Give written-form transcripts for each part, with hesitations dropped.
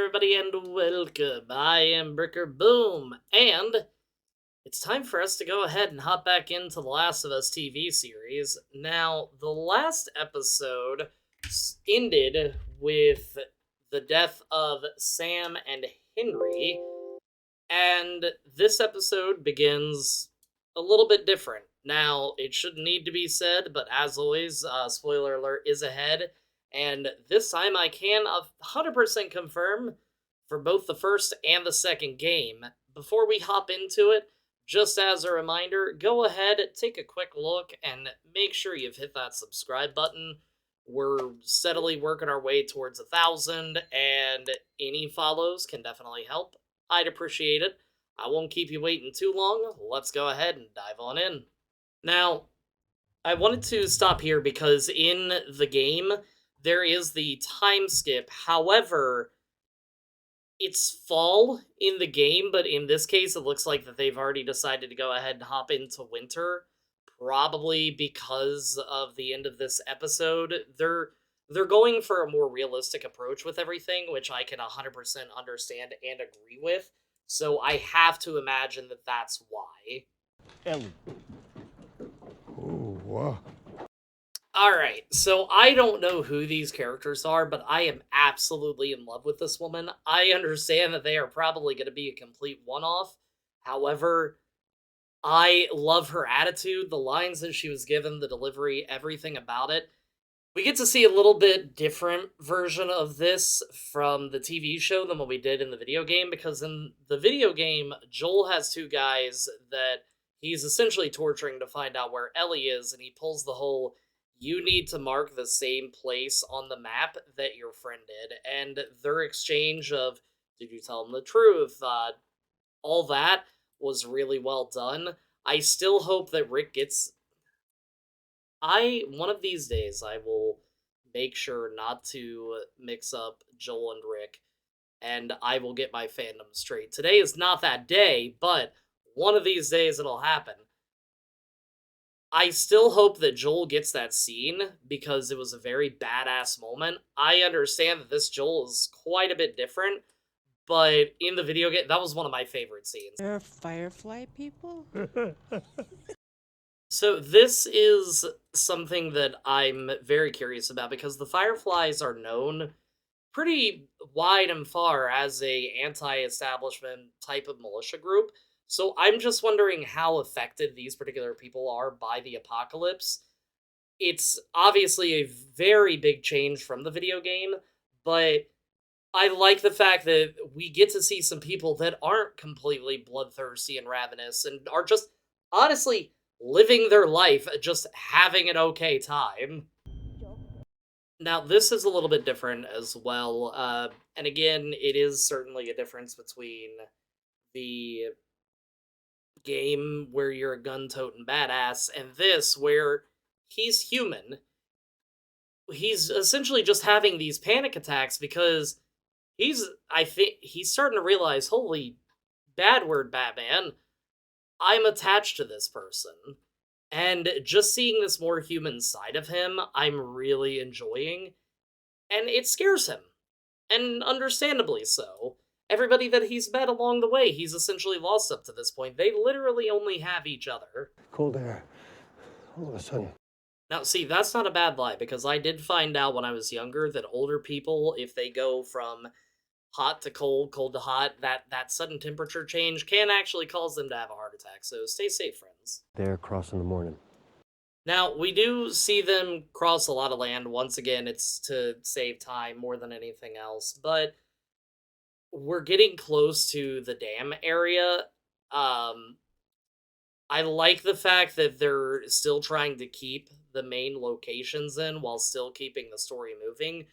everybody, and welcome. I am Bricker Boom, and it's time for us to go ahead and hop back into the Last of Us TV series. Now, the last episode ended with the death of Sam and Henry, and this episode begins a little bit different. Now, it shouldn't need to be said, but as always, spoiler alert is ahead. And this time I can 100% confirm for both the first and the second game. Before we hop into it, just as a reminder, go ahead, take a quick look, and make sure you've hit that subscribe button. We're steadily working our way towards 1,000, and any follows can definitely help. I'd appreciate it. I won't keep you waiting too long. Let's go ahead and dive on in. Now, I wanted to stop here because in the game, there is the time skip. However, it's fall in the game, but in this case, it looks like that they've already decided to go ahead and hop into winter. Probably because of the end of this episode. They're going for a more realistic approach with everything, which I can 100% understand and agree with. So I have to imagine that that's why. Ellie. Oh, wow. Alright, so I don't know who these characters are, but I am absolutely in love with this woman. I understand that they are probably going to be a complete one-off. However, I love her attitude, the lines that she was given, the delivery, everything about it. We get to see a little bit different version of this from the TV show than what we did in the video game, because in the video game, Joel has two guys that he's essentially torturing to find out where Ellie is, and he pulls the whole, you need to mark the same place on the map that your friend did, and their exchange of, did you tell him the truth, all that was really well done. I still hope that Rick gets... one of these days, I will make sure not to mix up Joel and Rick, and I will get my fandom straight. Today is not that day, but one of these days it'll happen. I still hope that Joel gets that scene, because it was a very badass moment. I understand that this Joel is quite a bit different, but in the video game, that was one of my favorite scenes. They're Firefly people? So this is something that I'm very curious about, because the Fireflies are known pretty wide and far as a anti-establishment type of militia group. So I'm just wondering how affected these particular people are by the apocalypse. It's obviously a very big change from the video game, but I like the fact that we get to see some people that aren't completely bloodthirsty and ravenous and are just honestly living their life, just having an okay time. Now, this is a little bit different as well, and again, it is certainly a difference between the game where you're a gun-toting badass and this where he's human. He's essentially just having these panic attacks because I think he's starting to realize, holy, bad word, Batman, I'm attached to this person. And just seeing this more human side of him, I'm really enjoying. And it scares him. And understandably so. Everybody that he's met along the way, he's essentially lost up to this point. They literally only have each other. Cold air. All of a sudden. Now, see, that's not a bad lie, because I did find out when I was younger that older people, if they go from hot to cold, cold to hot, that sudden temperature change can actually cause them to have a heart attack. So stay safe, friends. They're crossing the morning. Now, we do see them cross a lot of land. Once again, it's to save time more than anything else. But we're getting close to the dam area. I like the fact that they're still trying to keep the main locations in while still keeping the story moving.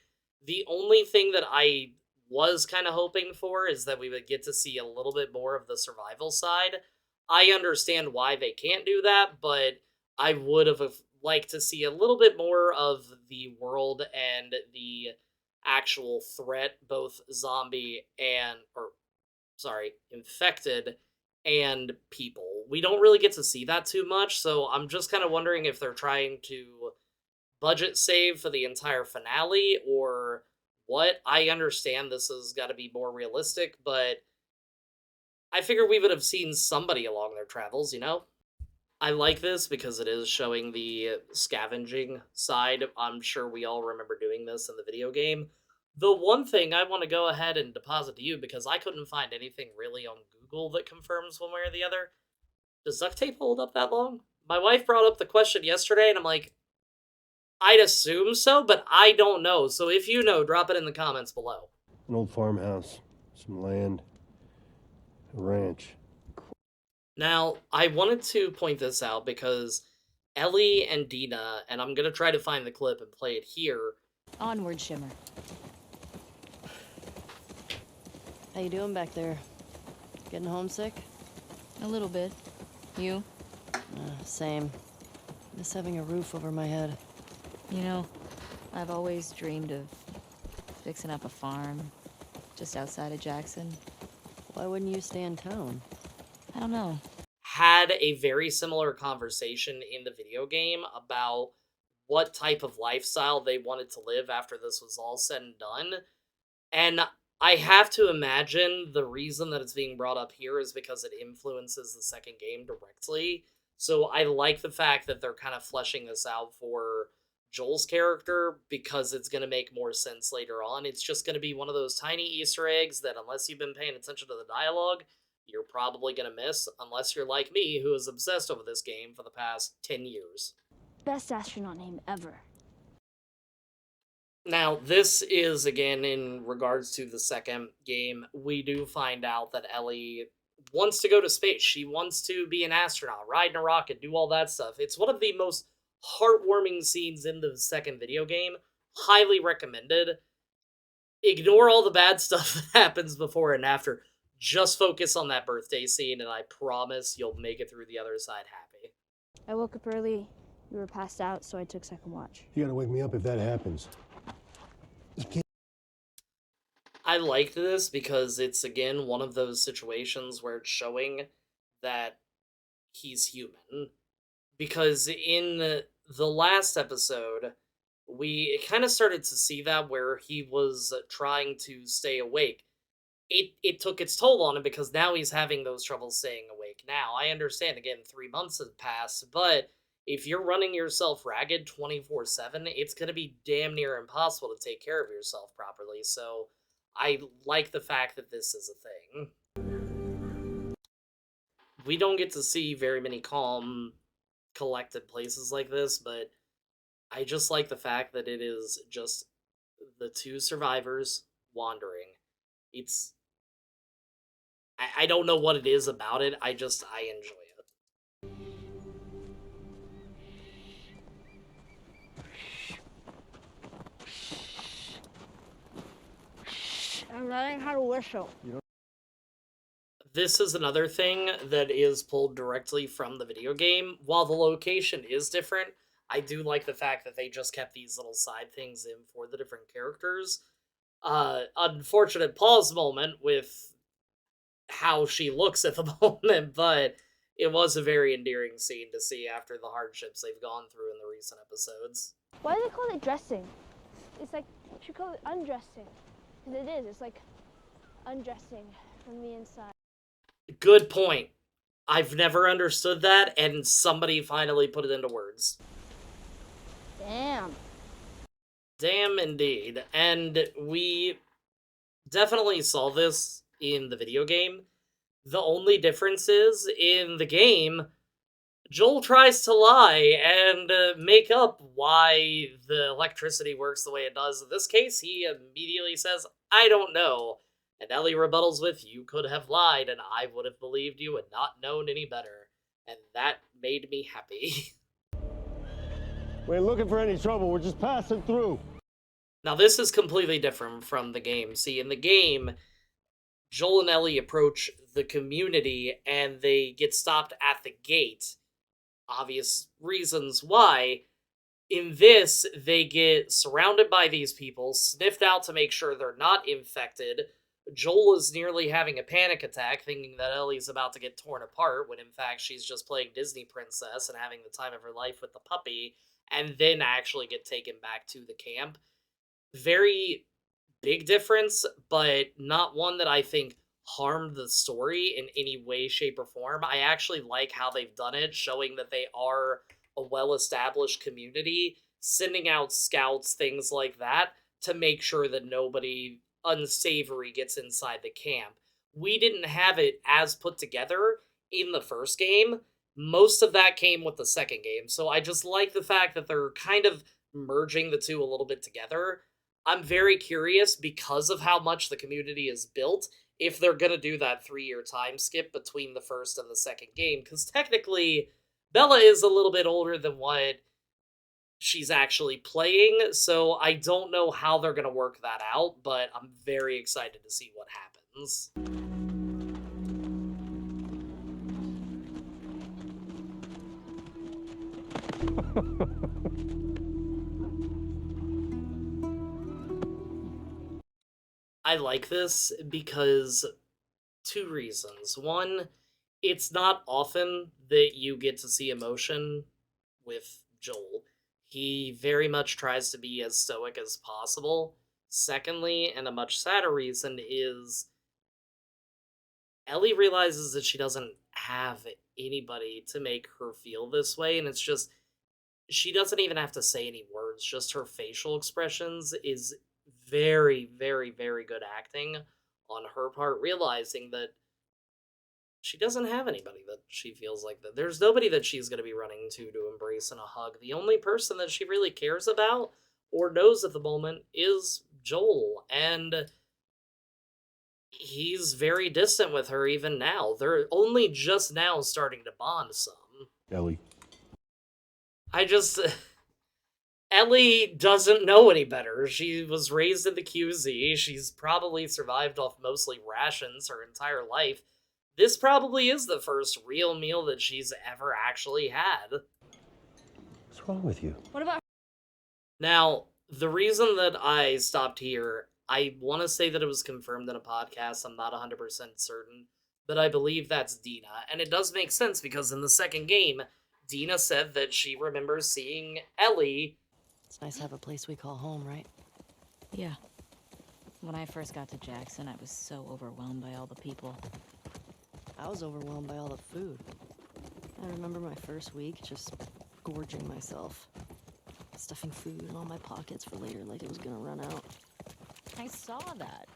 The only thing that I was kind of hoping for is that we would get to see a little bit more of the survival side. I understand why they can't do that, but I would have liked to see a little bit more of the world and the actual threat, both infected and people. We don't really get to see that too much, so I'm just kind of wondering if they're trying to budget save for the entire finale, or what. I understand this has got to be more realistic, but I figured we would have seen somebody along their travels, you know? I like this because it is showing the scavenging side. I'm sure we all remember doing this in the video game. The one thing I want to go ahead and deposit to you, because I couldn't find anything really on Google that confirms one way or the other. Does duct tape hold up that long? My wife brought up the question yesterday, and I'm like, I'd assume so, but I don't know. So if you know, drop it in the comments below. An old farmhouse, some land, a ranch. Now, I wanted to point this out because Ellie and Dina, and I'm going to try to find the clip and play it here. Onward, Shimmer. How you doing back there? Getting homesick? A little bit. You? Same. Miss having a roof over my head. You know, I've always dreamed of fixing up a farm just outside of Jackson. Why wouldn't you stay in town? I don't know. Had a very similar conversation in the video game about what type of lifestyle they wanted to live after this was all said and done. And I have to imagine the reason that it's being brought up here is because it influences the second game directly. So I like the fact that they're kind of fleshing this out for Joel's character because it's going to make more sense later on. It's just going to be one of those tiny Easter eggs that, unless you've been paying attention to the dialogue, you're probably going to miss, unless you're like me, who is obsessed over this game for the past 10 years. Best astronaut name ever. Now, this is, again, in regards to the second game, we do find out that Ellie wants to go to space. She wants to be an astronaut, ride in a rocket, do all that stuff. It's one of the most heartwarming scenes in the second video game. Highly recommended. Ignore all the bad stuff that happens before and after. Just focus on that birthday scene, and I promise you'll make it through the other side happy. I woke up early. You were passed out, so I took second watch. You gotta wake me up if that happens. I liked this because it's, again, one of those situations where it's showing that he's human. Because in the last episode, we kind of started to see that where he was trying to stay awake. It took its toll on him because now he's having those troubles staying awake. Now, I understand, again, 3 months have passed, but if you're running yourself ragged 24/7, it's going to be damn near impossible to take care of yourself properly. So I like the fact that this is a thing. We don't get to see very many calm, collected places like this, but I just like the fact that it is just the two survivors wandering. I don't know what it is about it, I enjoy it. I'm learning how to whistle. This is another thing that is pulled directly from the video game. While the location is different, I do like the fact that they just kept these little side things in for the different characters. Unfortunate pause moment with how she looks at the moment, but it was a very endearing scene to see after the hardships they've gone through in the recent episodes. Why do they call it dressing? It's like, you should call it undressing. Because it is, it's like undressing from the inside. Good point. I've never understood that, and somebody finally put it into words. Damn. Damn indeed. And we definitely saw this in the video game. The only difference is, in the game, Joel tries to lie and make up why the electricity works the way it does. In this case, he immediately says, I don't know. And Ellie rebuttals with, you could have lied and I would have believed you and not known any better. And that made me happy. We ain't looking for any trouble, we're just passing through. Now, this is completely different from the game. See, in the game, Joel and Ellie approach the community and they get stopped at the gate. Obvious reasons why. In this, they get surrounded by these people, sniffed out to make sure they're not infected. Joel is nearly having a panic attack, thinking that Ellie's about to get torn apart, when in fact she's just playing Disney princess and having the time of her life with the puppy, and then actually get taken back to the camp. Very big difference, but not one that I think harmed the story in any way, shape, or form. I actually like how they've done it, showing that they are a well established community, sending out scouts, things like that, to make sure that nobody unsavory gets inside the camp. We didn't have it as put together in the first game. Most of that came with the second game. So I just like the fact that they're kind of merging the two a little bit together. I'm very curious because of how much the community is built if they're going to do that 3-year time skip between the first and the second game, because technically Bella is a little bit older than what she's actually playing, so I don't know how they're going to work that out, but I'm very excited to see what happens. I like this because 2 reasons. One, it's not often that you get to see emotion with Joel. He very much tries to be as stoic as possible. Secondly, and a much sadder reason, is Ellie realizes that she doesn't have anybody to make her feel this way, and it's just she doesn't even have to say any words, just her facial expressions is very, very, very good acting on her part, realizing that she doesn't have anybody that she feels like that. There's nobody that she's going to be running to embrace in a hug. The only person that she really cares about or knows at the moment is Joel, and he's very distant with her even now. They're only just now starting to bond some. Ellie. I just Ellie doesn't know any better. She was raised in the QZ. She's probably survived off mostly rations her entire life. This probably is the first real meal that she's ever actually had. What's wrong with you? What about Now, the reason that I stopped here, I want to say that it was confirmed in a podcast. I'm not 100% certain, but I believe that's Dina. And it does make sense because in the second game, Dina said that she remembers seeing Ellie. It's nice to have a place we call home, right? Yeah. When I first got to Jackson, I was so overwhelmed by all the people. I was overwhelmed by all the food. I remember my first week just gorging myself. Stuffing food in all my pockets for later like it was gonna run out. I saw that.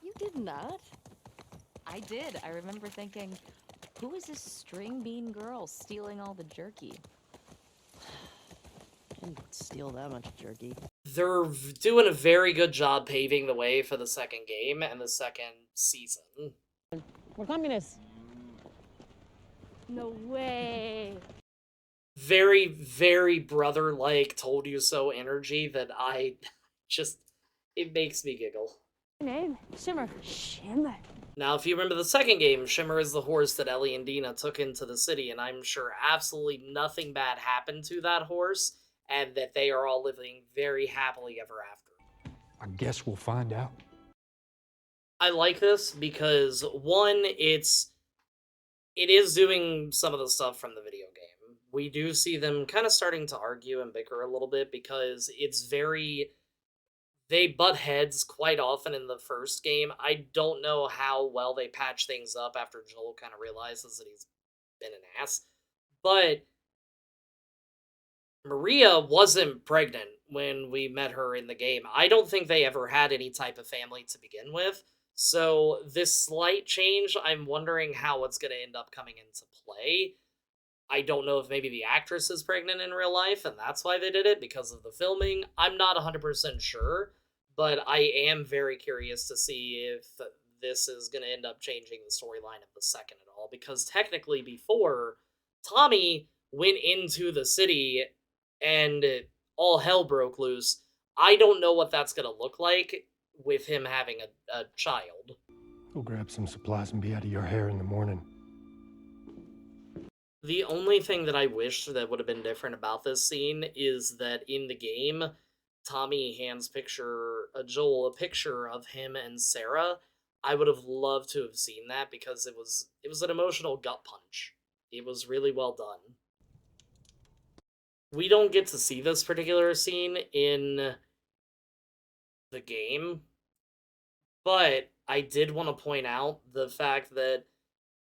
You did not. I did. I remember thinking, who is this string bean girl stealing all the jerky? I didn't steal that much jerky. They're doing a very good job paving the way for the second game and the second season. We're communists. no way? Very, very brother-like, told you so energy that I just, it makes me giggle. Name? Shimmer. Shimmer. Now, if you remember the second game, Shimmer is the horse that Ellie and Dina took into the city, and I'm sure absolutely nothing bad happened to that horse, and that they are all living very happily ever after. I guess we'll find out. I like this because, one, it is doing some of the stuff from the video game. We do see them kind of starting to argue and bicker a little bit because it's very... They butt heads quite often in the first game. I don't know how well they patch things up after Joel kind of realizes that he's been an ass. But Maria wasn't pregnant when we met her in the game. I don't think they ever had any type of family to begin with. So this slight change, I'm wondering how it's going to end up coming into play. I don't know if maybe the actress is pregnant in real life and that's why they did it because of the filming. I'm not 100% sure, but I am very curious to see if this is going to end up changing the storyline of the second at all, because technically before, Tommy went into the city and all hell broke loose. I don't know what that's going to look like with him having a child. Go grab some supplies and be out of your hair in the morning. The only thing that I wish that would have been different about this scene is that in the game, Tommy hands Joel a picture of him and Sarah. I would have loved to have seen that because it was an emotional gut punch. It was really well done. We don't get to see this particular scene in the game, But I did want to point out the fact that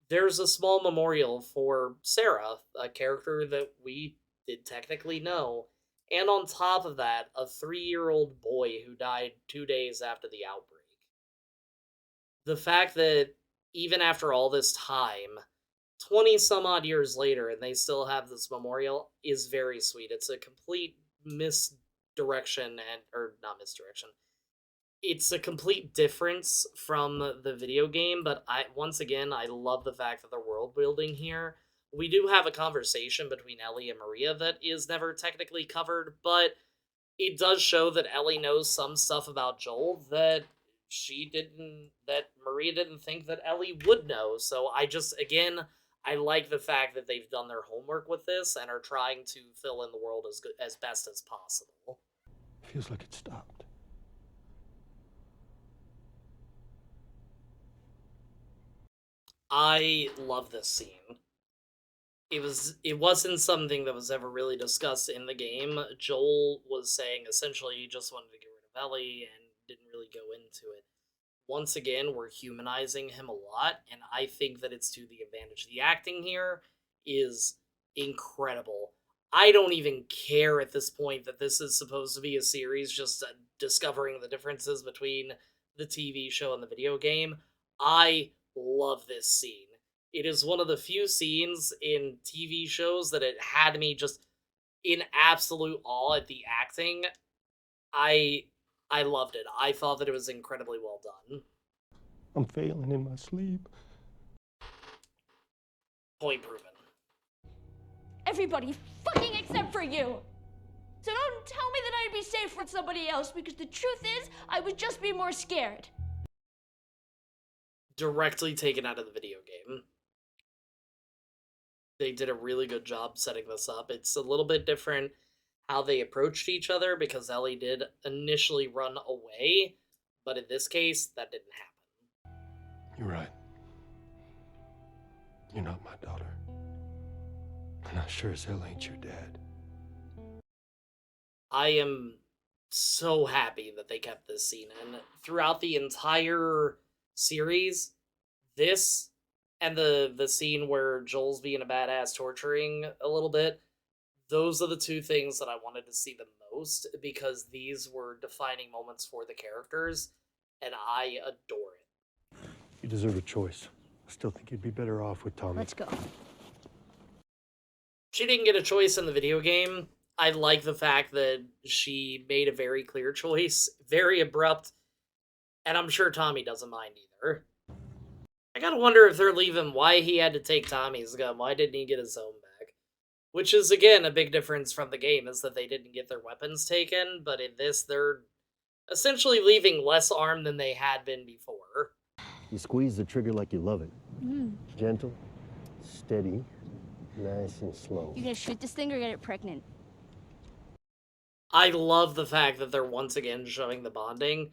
there's a small memorial for Sarah, a character that we did technically know. And on top of that, a 3-year-old boy who died 2 days after the outbreak. The fact that even after all this time, 20 some odd years later, and they still have this memorial is very sweet. It's a complete misdirection, or not misdirection. It's a complete difference from the video game, but once again, I love the fact that the world building here. We do have a conversation between Ellie and Maria that is never technically covered, but it does show that Ellie knows some stuff about Joel that Maria didn't think that Ellie would know. So again, I like the fact that they've done their homework with this and are trying to fill in the world as best as possible. Feels like it stopped. I love this scene. It wasn't something that was ever really discussed in the game. Joel was saying essentially he just wanted to get rid of Ellie and didn't really go into it. Once again, we're humanizing him a lot, and I think that it's to the advantage. The acting here is incredible. I don't even care at this point that this is supposed to be a series just discovering the differences between the TV show and the video game. I love this scene. It is one of the few scenes in TV shows that it had me just in absolute awe at the acting. I loved it. I thought that it was incredibly well done. I'm failing in my sleep. Point proven. Everybody fucking except for you. So don't tell me that I'd be safe with somebody else, because the truth is, I would just be more scared. Directly taken out of the video game. They did a really good job setting this up. It's a little bit different how they approached each other because Ellie did initially run away, but in this case, that didn't happen. You're right. You're not my daughter. And I sure as hell ain't your dad. I am so happy that they kept this scene in. Throughout the entire series, this and the scene where Joel's being a badass torturing a little bit, those are the two things that I wanted to see the most because these were defining moments for the characters, and I adore it. You deserve a choice. I still think you'd be better off with Tommy. Let's go. She didn't get a choice in the video game. I like the fact that she made a very clear choice, very abrupt, and I'm sure Tommy doesn't mind either. I gotta wonder if they're leaving why he had to take Tommy's gun. Why didn't he get his own back? Which is, again, a big difference from the game, is that they didn't get their weapons taken, but in this, they're essentially leaving less armed than they had been before. You squeeze the trigger like you love it. Gentle, steady, nice and slow. You gonna shoot this thing or get it pregnant? I love the fact that they're once again showing the bonding.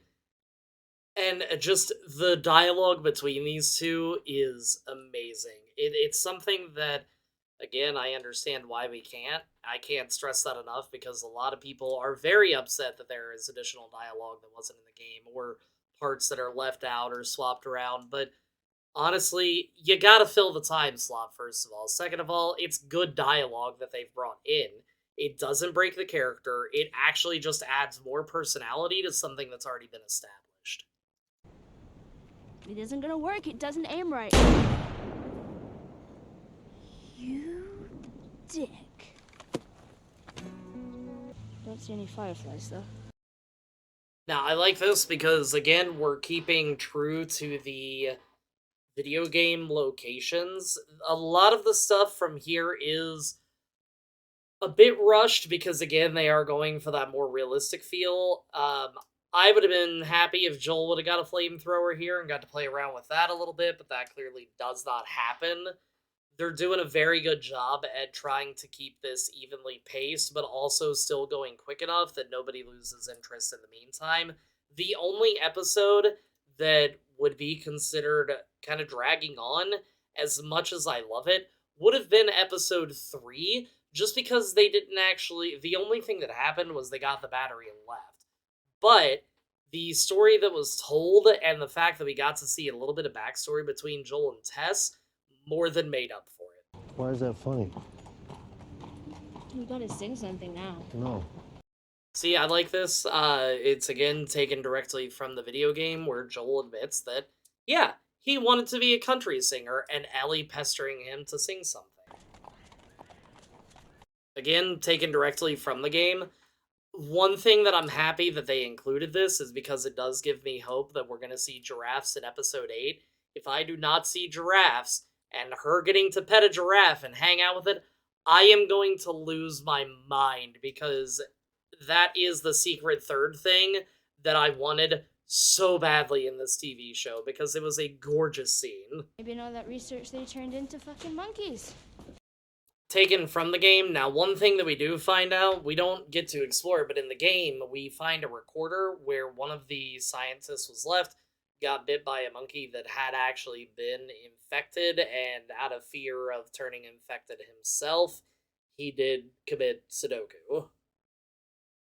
And just the dialogue between these two is amazing. It's something that, again, I understand why we can't. I can't stress that enough because a lot of people are very upset that there is additional dialogue that wasn't in the game or parts that are left out or swapped around. But honestly, you gotta fill the time slot, first of all. Second of all, it's good dialogue that they've brought in. It doesn't break the character. It actually just adds more personality to something that's already been established. It isn't gonna work. It doesn't aim right. You dick. Don't see any fireflies, though. Now, I like this because, again, we're keeping true to the video game locations. A lot of the stuff from here is a bit rushed because, again, they are going for that more realistic feel. I would have been happy if Joel would have got a flamethrower here and got to play around with that a little bit, but that clearly does not happen. They're doing a very good job at trying to keep this evenly paced, but also still going quick enough that nobody loses interest in the meantime. The only episode that would be considered kind of dragging on, as much as I love it, would have been episode 3, just because they didn't actually... The only thing that happened was they got the battery and left. But the story that was told and the fact that we got to see a little bit of backstory between Joel and Tess more than made up for it. Why is that funny? We gotta sing something now. No. See, I like this. It's again taken directly from the video game where Joel admits that, yeah, he wanted to be a country singer and Ellie pestering him to sing something. Again, taken directly from the game. One thing that I'm happy that they included this is because it does give me hope that we're going to see giraffes in episode 8. If I do not see giraffes and her getting to pet a giraffe and hang out with it, I am going to lose my mind because that is the secret third thing that I wanted so badly in this TV show because it was a gorgeous scene. Maybe in all that research they turned into fucking monkeys. Taken from the game. Now, one thing that we do find out, we don't get to explore, but in the game, we find a recorder where one of the scientists was left, got bit by a monkey that had actually been infected, and out of fear of turning infected himself, he did commit Sudoku.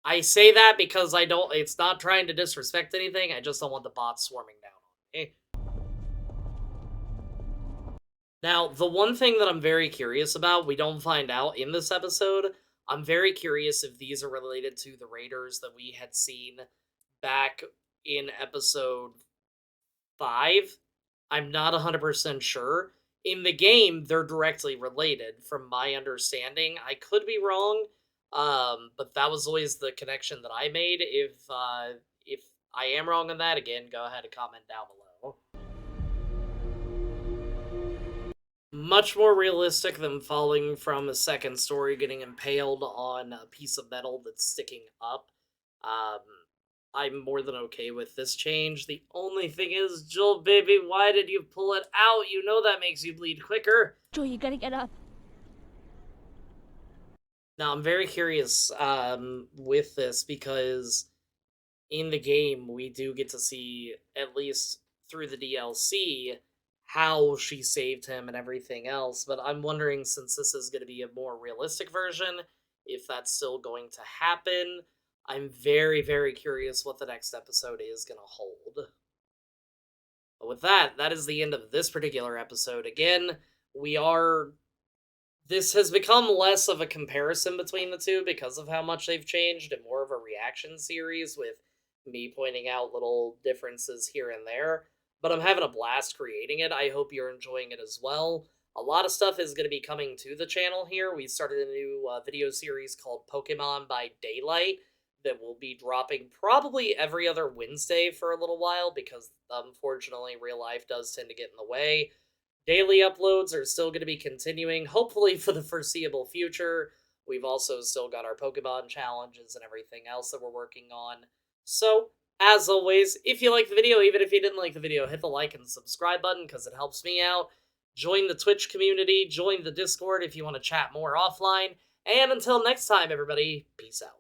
I say that because it's not trying to disrespect anything, I just don't want the bots swarming down on me. Now, the one thing that I'm very curious about, we don't find out in this episode, I'm very curious if these are related to the raiders that we had seen back in episode 5. I'm not 100% sure. In the game, they're directly related, from my understanding. I could be wrong, but that was always the connection that I made. If I am wrong on that, again, go ahead and comment down below. Much more realistic than falling from a second story, getting impaled on a piece of metal that's sticking up. I'm more than okay with this change. The only thing is, Joel, baby, why did you pull it out? You know that makes you bleed quicker. Joel, you gotta get up. Now, I'm very curious with this because in the game, we do get to see, at least through the DLC, how she saved him and everything else, but I'm wondering, since this is going to be a more realistic version, if that's still going to happen. I'm very, very curious what the next episode is going to hold. But with that, that is the end of this particular episode. Again, this has become less of a comparison between the two because of how much they've changed, and more of a reaction series with me pointing out little differences here and there. But I'm having a blast creating it. I hope you're enjoying it as well. A lot of stuff is going to be coming to the channel here. We started a new video series called Pokemon by Daylight that will be dropping probably every other Wednesday for a little while because, unfortunately, real life does tend to get in the way. Daily uploads are still going to be continuing, hopefully for the foreseeable future. We've also still got our Pokemon challenges and everything else that we're working on. So, as always, if you liked the video, even if you didn't like the video, hit the like and subscribe button because it helps me out. Join the Twitch community, join the Discord if you want to chat more offline. And until next time, everybody, peace out.